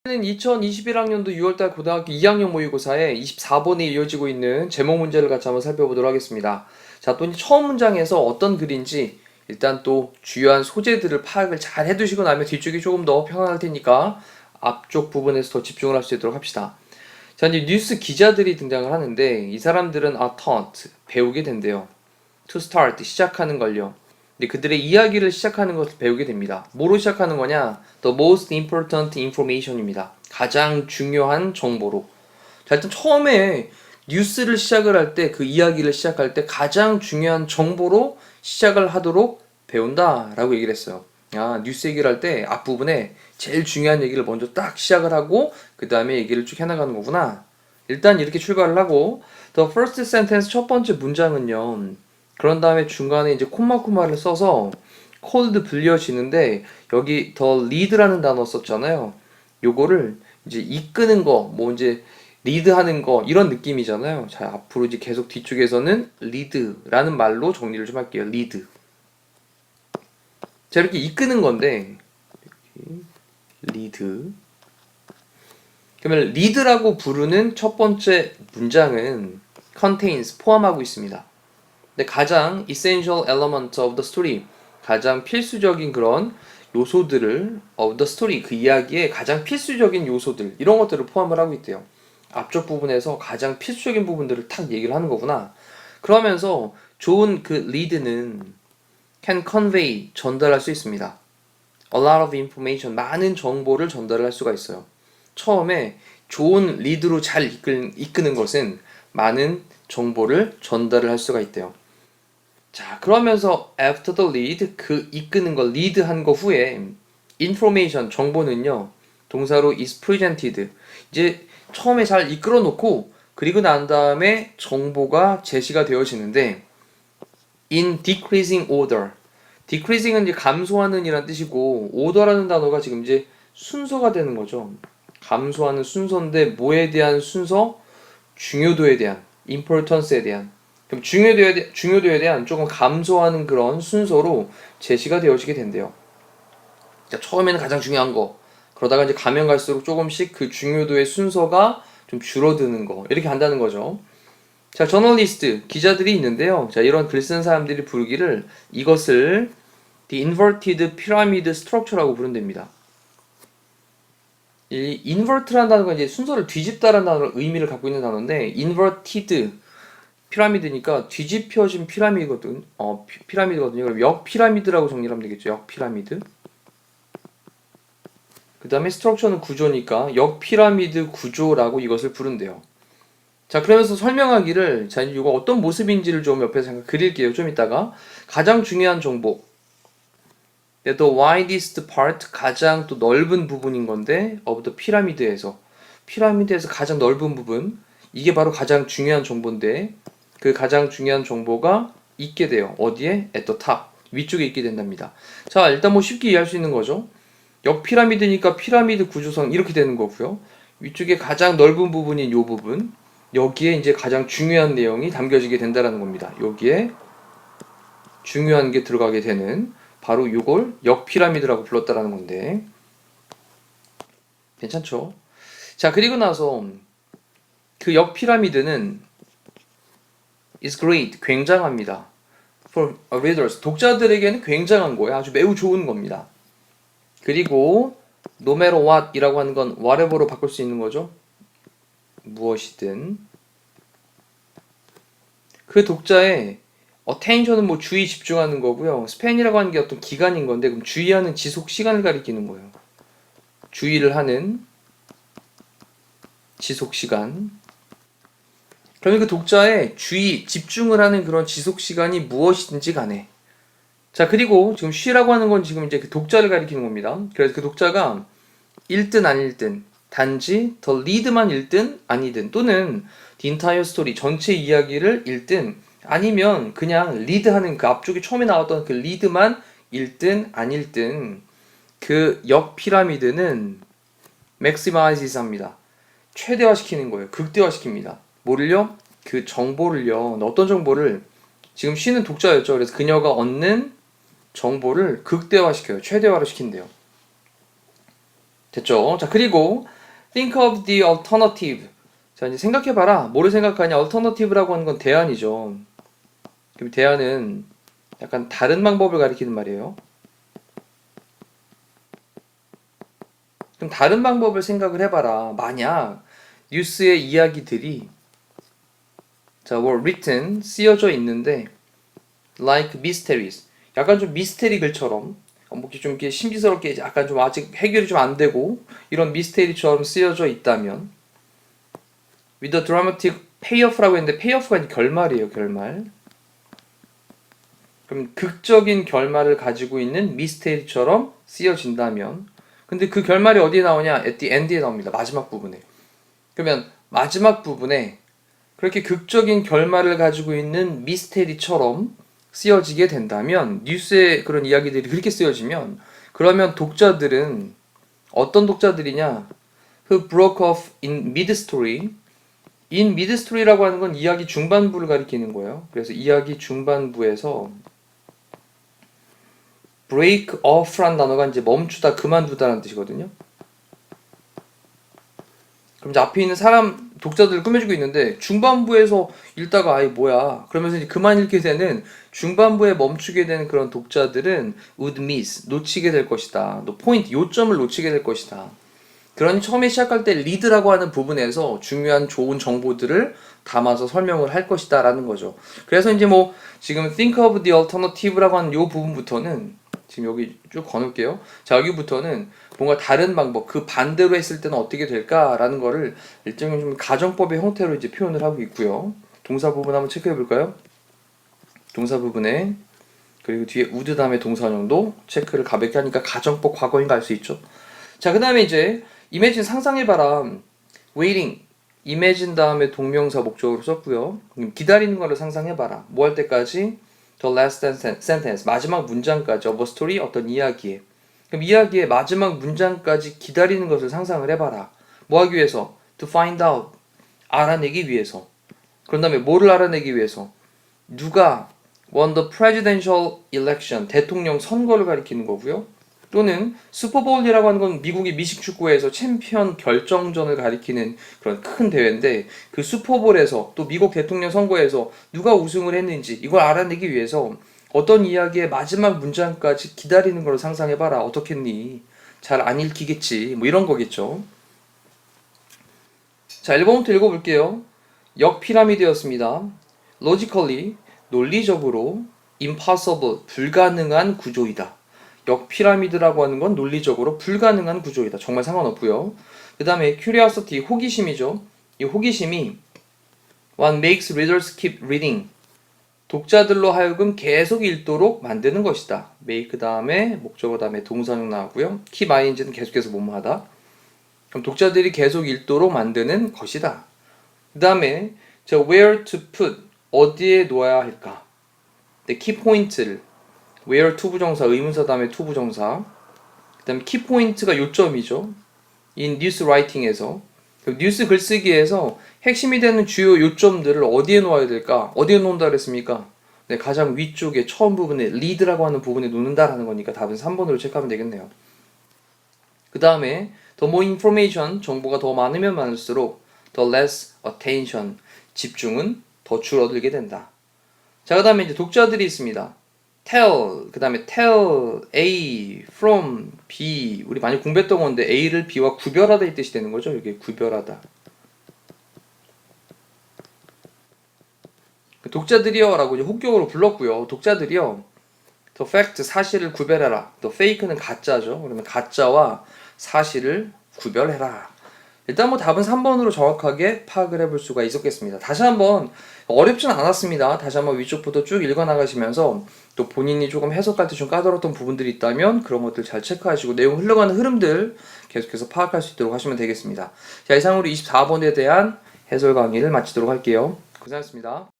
는 2021학년도 6월달 고등학교 2학년 모의고사에 24번에 이어지고 있는 제목 문제를 같이 한번 살펴보도록 하겠습니다. 자, 또 처음 문장에서 어떤 글인지 일단 또 주요한 소재들을 파악을 잘 해두시고 나면 뒤쪽이 조금 더 편안할 테니까 앞쪽 부분에서 더 집중을 할 수 있도록 합시다. 자, 이제 뉴스 기자들이 등장을 하는데 이 사람들은 taught, 배우게 된대요. to start, 시작하는 걸요. 근데 그들의 이야기를 시작하는 것을 배우게 됩니다. 뭐로 시작하는 거냐? The most important information입니다. 가장 중요한 정보로. 자, 일단 처음에 뉴스를 시작을 할 때, 그 이야기를 시작할 때 가장 중요한 정보로 시작을 하도록 배운다라고 얘기를 했어요. 뉴스 얘기를 할 때 앞부분에 제일 중요한 얘기를 먼저 딱 시작을 하고 그 다음에 얘기를 쭉 해나가는 거구나. 일단 이렇게 출발을 하고 The first sentence, 첫 번째 문장은요, 그런 다음에 중간에 이제 콤마를 써서 cold 불려지는데 여기 the lead라는 단어 썼잖아요. 요거를 이제 이끄는 거, 뭐 이제 리드하는 거 이런 느낌이잖아요. 자, 앞으로 이제 계속 뒤쪽에서는 lead라는 말로 정리를 좀 할게요. lead. 자, 이렇게 이끄는 건데 lead. 그러면 lead라고 부르는 첫 번째 문장은 contains, 포함하고 있습니다. 근데 가장 essential element of the story, 가장 필수적인 그런 요소들을 of the story, 그 이야기의 가장 필수적인 요소들, 이런 것들을 포함을 하고 있대요. 앞쪽 부분에서 가장 필수적인 부분들을 탁 얘기를 하는 거구나. 그러면서 좋은 그 lead는 can convey, 전달할 수 있습니다. A lot of information, 많은 정보를 전달을 할 수가 있어요. 처음에 좋은 리드로 잘 이끄는 것은 많은 정보를 전달을 할 수가 있대요. 자, 그러면서 after the lead, 그 이끄는 거, 리드한 거 후에 information, 정보는요, 동사로 is presented. 이제 처음에 잘 이끌어 놓고 그리고 난 다음에 정보가 제시가 되어지는데 in decreasing order. decreasing은 이제 감소하는 이란 뜻이고 order라는 단어가 지금 이제 순서가 되는 거죠. 감소하는 순서인데 뭐에 대한 순서? 중요도에 대한, importance에 대한. 그럼 중요도에 대한 조금 감소하는 그런 순서로 제시가 되어지게 된대요. 자, 처음에는 가장 중요한 거, 그러다가 이제 가면 갈수록 조금씩 그 중요도의 순서가 좀 줄어드는 거, 이렇게 한다는 거죠. 자, 저널리스트, 기자들이 있는데요. 자, 이런 글 쓰는 사람들이 부르기를 이것을 The Inverted Pyramid Structure라고 부른답니다. 이 invert라는 단어가 이제 순서를 뒤집다라는 단어 의미를 갖고 있는 단어인데 inverted 피라미드니까 뒤집혀진 피라미드거든요. 그럼 역피라미드라고 정리를 하면 되겠죠. 역피라미드. 그 다음에 스트럭처는 구조니까 역피라미드 구조라고 이것을 부른대요. 자, 그러면서 설명하기를, 자, 이거 어떤 모습인지를 좀 옆에서 잠깐 그릴게요. 좀 이따가. 가장 중요한 정보. The widest part, 가장 또 넓은 부분인 건데 of the 피라미드에서 가장 넓은 부분, 이게 바로 가장 중요한 정보인데 그 가장 중요한 정보가 있게 돼요. 어디에? at the top, 위쪽에 있게 된답니다. 자, 일단 뭐 쉽게 이해할 수 있는 거죠. 역피라미드니까 피라미드 구조선 이렇게 되는 거고요. 위쪽에 가장 넓은 부분인 요 부분, 여기에 이제 가장 중요한 내용이 담겨지게 된다는 겁니다. 여기에 중요한 게 들어가게 되는, 바로 이걸 역피라미드라고 불렀다라는 건데 괜찮죠? 자, 그리고 나서 그 역피라미드는 is great, 굉장합니다. For readers, 독자들에게는 굉장한 거예요. 아주 매우 좋은 겁니다. 그리고 no matter what 이라고 하는 건 whatever로 바꿀 수 있는 거죠. 무엇이든 그 독자의 attention은 뭐 주의 집중하는 거고요. span이라고 하는 게 어떤 기간인 건데 그럼 주의하는 지속 시간을 가리키는 거예요. 주의를 하는 지속 시간. 그러면 그 독자의 주의, 집중을 하는 그런 지속 시간이 무엇이든지 간에. 자, 그리고 지금 she라고 하는 건 지금 이제 그 독자를 가리키는 겁니다. 그래서 그 독자가 읽든 안 읽든, 단지 the lead만 읽든 아니든, 또는 the entire story, 전체 이야기를 읽든, 아니면 그냥 리드하는 그 앞쪽에 처음에 나왔던 그 리드만 읽든 안 읽든, 그 역 피라미드는 maximizes 합니다. 최대화시키는 거예요. 극대화시킵니다. 뭐를요? 그 정보를요, 어떤 정보를 지금 쉬는 독자였죠. 그래서 그녀가 얻는 정보를 극대화시켜요. 최대화를 시킨대요. 됐죠? 자, 그리고 think of the alternative. 자, 이제 생각해봐라. 뭐를 생각하냐? alternative라고 하는 건 대안이죠. 그럼 대안은 약간 다른 방법을 가리키는 말이에요. 그럼 다른 방법을 생각을 해봐라. 만약 뉴스의 이야기들이 자, were written 쓰여져 있는데 like mysteries. 약간 좀 미스테리 글처럼 뭐 좀 이렇게 신비스럽게 약간 좀 아직 해결이 좀 안 되고 이런 미스테리처럼 쓰여져 있다면 with a dramatic payoff라고 했는데 payoff가 이제 결말이에요. 결말. 그럼 극적인 결말을 가지고 있는 미스테리처럼 쓰여진다면 근데 그 결말이 어디에 나오냐? at the end에 나옵니다. 마지막 부분에. 그러면 마지막 부분에 그렇게 극적인 결말을 가지고 있는 미스테리처럼 쓰여지게 된다면 뉴스의 그런 이야기들이 그렇게 쓰여지면 그러면 독자들은 어떤 독자들이냐? Who broke off in mid-story. in mid-story라고 하는 건 이야기 중반부를 가리키는 거예요. 그래서 이야기 중반부에서 break off라는 단어가 이제 멈추다, 그만두다라는 뜻이거든요. 그럼 이제 앞에 있는 사람 독자들을 꾸며주고 있는데 중반부에서 읽다가 아이 뭐야 그러면서 이제 그만 읽게 되는 중반부에 멈추게 되는 그런 독자들은 would miss 놓치게 될 것이다. 또 포인트 요점을 놓치게 될 것이다. 그러니 처음에 시작할 때 리드라고 하는 부분에서 중요한 좋은 정보들을 담아서 설명을 할 것이다 라는 거죠. 그래서 이제 뭐 지금 think of the alternative라고 하는 요 부분부터는 지금 여기 쭉 거놓을게요. 자, 여기부터는 뭔가 다른 방법, 그 반대로 했을 때는 어떻게 될까라는 거를 일종의 좀 가정법의 형태로 이제 표현을 하고 있고요. 동사 부분 한번 체크해 볼까요? 동사 부분에 그리고 뒤에 would 다음에 동사형도 체크를 가볍게 하니까 가정법 과거인 거 알 수 있죠. 자, 그 다음에 이제 imagine 상상해봐라. waiting imagine 다음에 동명사 목적으로 썼고요. 기다리는 거를 상상해봐라. 뭐 할 때까지? the last sentence 마지막 문장까지 of a story 어떤 이야기에 그럼 이야기의 마지막 문장까지 기다리는 것을 상상을 해봐라. 뭐 하기 위해서? to find out 알아내기 위해서. 그런 다음에 뭐를 알아내기 위해서? 누가 won the presidential election 대통령 선거를 가리키는 거고요. 또는 슈퍼볼이라고 하는 건 미국의 미식축구에서 챔피언 결정전을 가리키는 그런 큰 대회인데 그 슈퍼볼에서 또 미국 대통령 선거에서 누가 우승을 했는지 이걸 알아내기 위해서 어떤 이야기의 마지막 문장까지 기다리는 걸 상상해봐라. 어떻겠니? 잘 안 읽히겠지. 뭐 이런 거겠죠. 자, 1번부터 읽어볼게요. 역피라미드였습니다. logically 논리적으로 impossible 불가능한 구조이다. 역피라미드라고 하는 건 논리적으로 불가능한 구조이다. 정말 상관없고요. 그 다음에 curiosity, 호기심이죠. 이 호기심이 what makes readers keep reading 독자들로 하여금 계속 읽도록 만드는 것이다. make 다음에 목적어 다음에 동사형 나오고요. keep ing는 계속해서 뭐뭐하다. 그럼 독자들이 계속 읽도록 만드는 것이다. 그 다음에 where to put 어디에 놓아야 할까. 키 포인트를 where to 부정사, 의문사 다음에 to 부정사. 그 다음에 키 포인트가 요점이죠. in news writing에서 뉴스 글쓰기에서 핵심이 되는 주요 요점들을 어디에 놓아야 될까? 어디에 놓는다 그랬습니까? 네, 가장 위쪽에 처음 부분에 lead라고 하는 부분에 놓는다라는 거니까 답은 3번으로 체크하면 되겠네요. 그 다음에 the more information, 정보가 더 많으면 많을수록 the less attention, 집중은 더 줄어들게 된다. 자, 그 다음에 이제 독자들이 있습니다. tell, 그 다음에 tell A from B. 우리 많이 공부했던 건데 A를 B와 구별하다 이 뜻이 되는 거죠. 이게 구별하다. 독자들이여 라고 이제 혹격으로 불렀고요. 독자들이여 the fact, 사실을 구별해라. the fake는 가짜죠. 그러면 가짜와 사실을 구별해라. 일단 뭐 답은 3번으로 정확하게 파악을 해볼 수가 있었겠습니다. 다시 한번 어렵진 않았습니다. 다시 한번 위쪽부터 쭉 읽어나가시면서 또 본인이 조금 해석할 때 좀 까다로웠던 부분들이 있다면 그런 것들 잘 체크하시고 내용 흘러가는 흐름들 계속해서 파악할 수 있도록 하시면 되겠습니다. 자, 이상으로 24번에 대한 해설 강의를 마치도록 할게요. 고생하셨습니다.